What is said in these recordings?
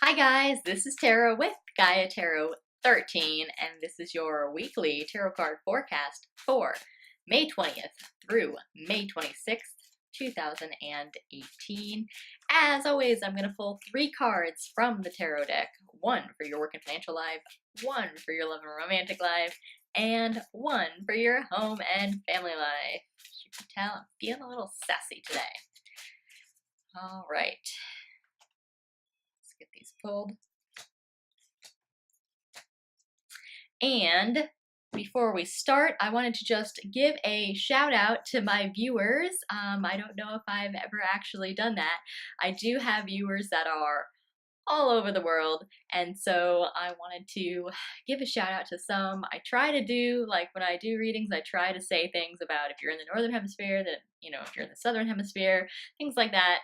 Hi guys, this is Tarot with Gaia Tarot 13, and this is your weekly tarot card forecast for May 20th through May 26th, 2018. As always, I'm going to pull 3 cards from the tarot deck, 1 for your work and financial life, 1 for your love and romantic life, and 1 for your home and family life. As you can tell, I'm feeling a little sassy today. All right. Let's get these pulled. And before we start, I wanted to just give a shout out to my viewers. I don't know if I've ever actually done that. I do have viewers that are all over the world, and so I wanted to give a shout out to some. I try to do, like when I do readings, I try to say things about if you're in the northern hemisphere, that, if you're in the southern hemisphere, things like that.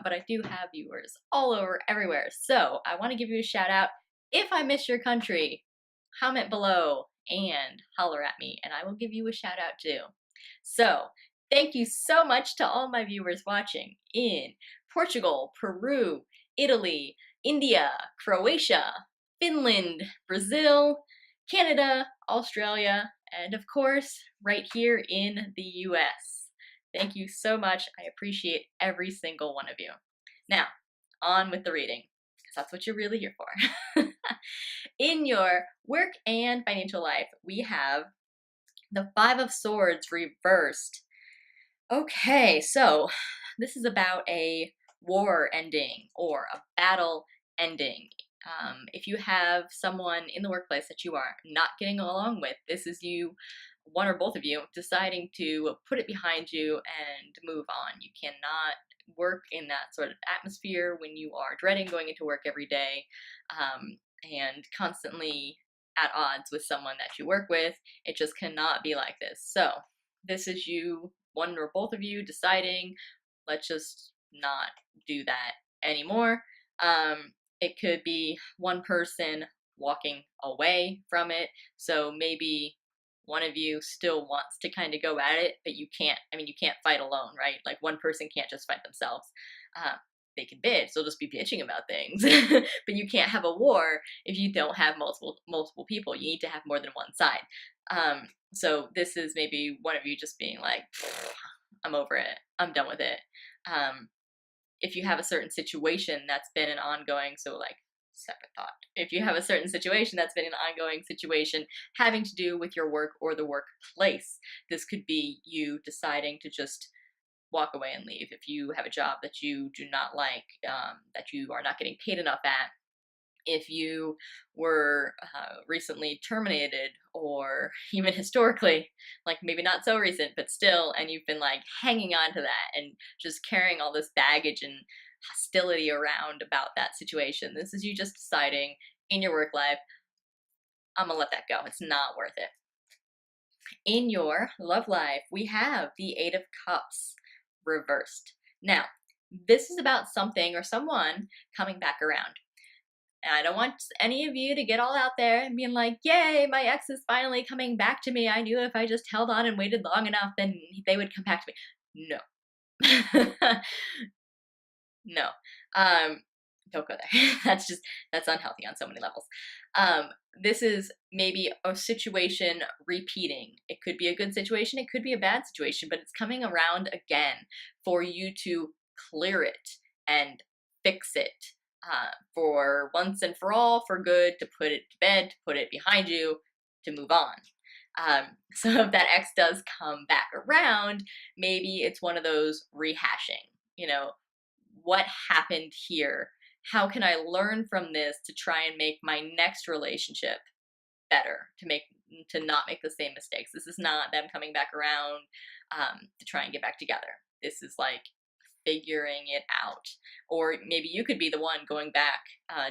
But I do have viewers all over, everywhere. So I want to give you a shout out. If I miss your country, comment below and holler at me, and I will give you a shout out too. So, thank you so much to all my viewers watching in Portugal, Peru, Italy, India, Croatia, Finland, Brazil, Canada, Australia, and of course, right here in the US. Thank you so much. I appreciate every single one of you. Now, on with the reading, because that's what you're really here for. In your work and financial life, we have the Five of Swords reversed. Okay, so this is about a war ending or a battle ending. If you have someone in the workplace that you are not getting along with, this is you, one or both of you, deciding to put it behind you and move on. You cannot work in that sort of atmosphere when you are dreading going into work every day and constantly at odds with someone that you work with. It just cannot be like this. So this is you, one or both of you, deciding, let's just not do that anymore. It could be one person walking away from it. So maybe one of you still wants to kind of go at it, but you can't. I mean, you can't fight alone, right? Like one person can't just fight themselves. They can bitch, they'll just be bitching about things. But you can't have a war if you don't have multiple people. You need to have more than one side. So this is maybe one of you just being like, I'm over it, I'm done with it. If you have a certain situation that's been an ongoing, so like separate thought, if you have a certain situation that's been an ongoing situation having to do with your work or the workplace, this could be you deciding to just walk away and leave. If you have a job that you do not like, that you are not getting paid enough at, if you were recently terminated, or even historically, like maybe not so recent, but still, and you've been like hanging on to that and just carrying all this baggage and hostility around about that situation. This is you just deciding in your work life, I'm gonna let that go. It's not worth it. In your love life, we have the Eight of Cups reversed. Now, this is about something or someone coming back around. And I don't want any of you to get all out there and being like, yay, my ex is finally coming back to me. I knew if I just held on and waited long enough, then they would come back to me. No. No. Don't go there. That's unhealthy on so many levels. This is maybe a situation repeating. It could be a good situation, it could be a bad situation, but it's coming around again for you to clear it and fix it. For once and for all, for good, to put it to bed, to put it behind you, to move on. So if that ex does come back around, maybe it's one of those rehashing, what happened here? How can I learn from this to try and make my next relationship better, to not make the same mistakes? This is not them coming back around to try and get back together. This is like figuring it out. Or maybe you could be the one going back,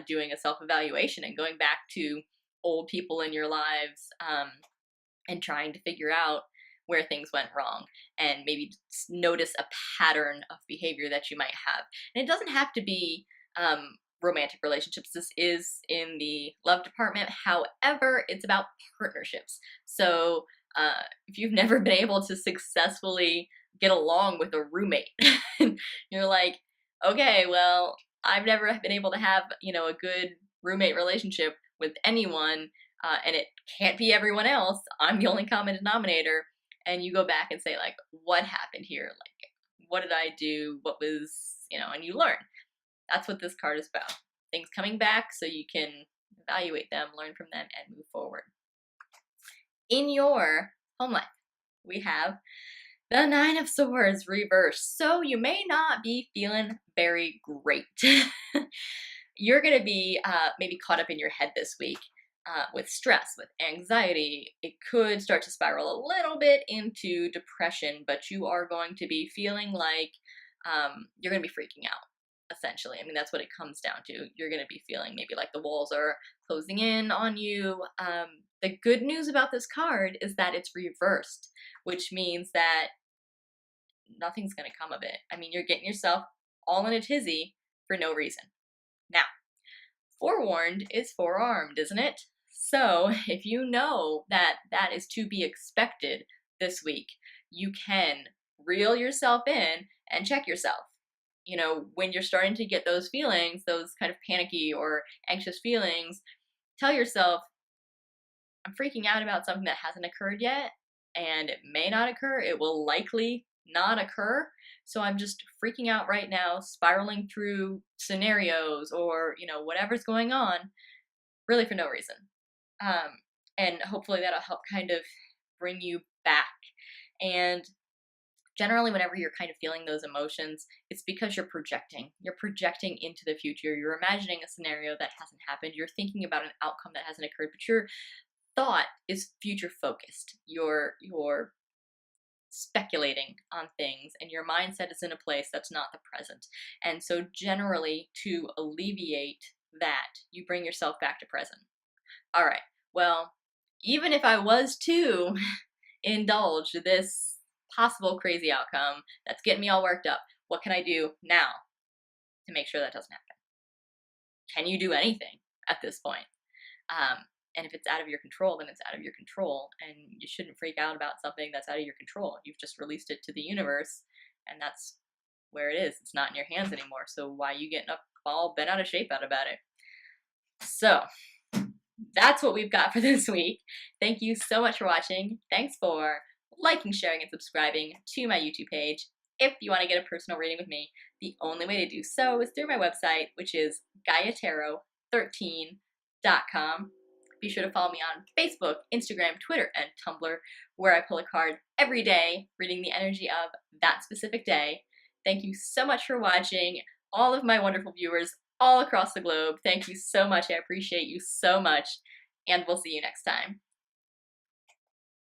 doing a self-evaluation and going back to old people in your lives and trying to figure out where things went wrong, and maybe notice a pattern of behavior that you might have. And it doesn't have to be romantic relationships. This is in the love department. However, it's about partnerships. So if you've never been able to successfully get along with a roommate, you're like, okay, well, I've never been able to have, you know, a good roommate relationship with anyone, and it can't be everyone else. I'm the only common denominator. And you go back and say, like, what happened here? Like, what did I do? What was, you know, and you learn. That's what this card is about. Things coming back so you can evaluate them, learn from them, and move forward. In your home life, we have the Nine of Swords reversed. So you may not be feeling very great. You're going to be maybe caught up in your head this week with stress, with anxiety. It could start to spiral a little bit into depression, but you are going to be feeling like you're going to be freaking out, essentially. I mean, that's what it comes down to. You're going to be feeling maybe like the walls are closing in on you. The good news about this card is that it's reversed, which means that nothing's going to come of it. I mean, you're getting yourself all in a tizzy for no reason. Now, forewarned is forearmed, isn't it? So if you know that that is to be expected this week, you can reel yourself in and check yourself. You know, when you're starting to get those feelings, those kind of panicky or anxious feelings, tell yourself, I'm freaking out about something that hasn't occurred yet, and it may not occur. It will likely not occur. So I'm just freaking out right now, spiraling through scenarios or, you know, whatever's going on, really for no reason. And hopefully that'll help kind of bring you back. And generally, whenever you're kind of feeling those emotions, it's because you're projecting. You're projecting into the future. You're imagining a scenario that hasn't happened. You're thinking about an outcome that hasn't occurred, but your thought is future focused. You're speculating on things, and your mindset is in a place that's not the present. And so generally, to alleviate that, you bring yourself back to present. All right, well, even if I was to indulge this possible crazy outcome that's getting me all worked up, what can I do now to make sure that doesn't happen? Can you do anything at this point? And if it's out of your control, then it's out of your control, and you shouldn't freak out about something that's out of your control. You've just released it to the universe, and that's where it is. It's not in your hands anymore, so why are you getting up all bent out of shape out about it? So that's what we've got for this week. Thank you so much for watching. Thanks for liking, sharing, and subscribing to my YouTube page. If you want to get a personal reading with me, the only way to do so is through my website, which is GaiaTarot13.com. Be sure to follow me on Facebook, Instagram, Twitter, and Tumblr, where I pull a card every day, reading the energy of that specific day. Thank you so much for watching. All of my wonderful viewers all across the globe, thank you so much. I appreciate you so much, and we'll see you next time.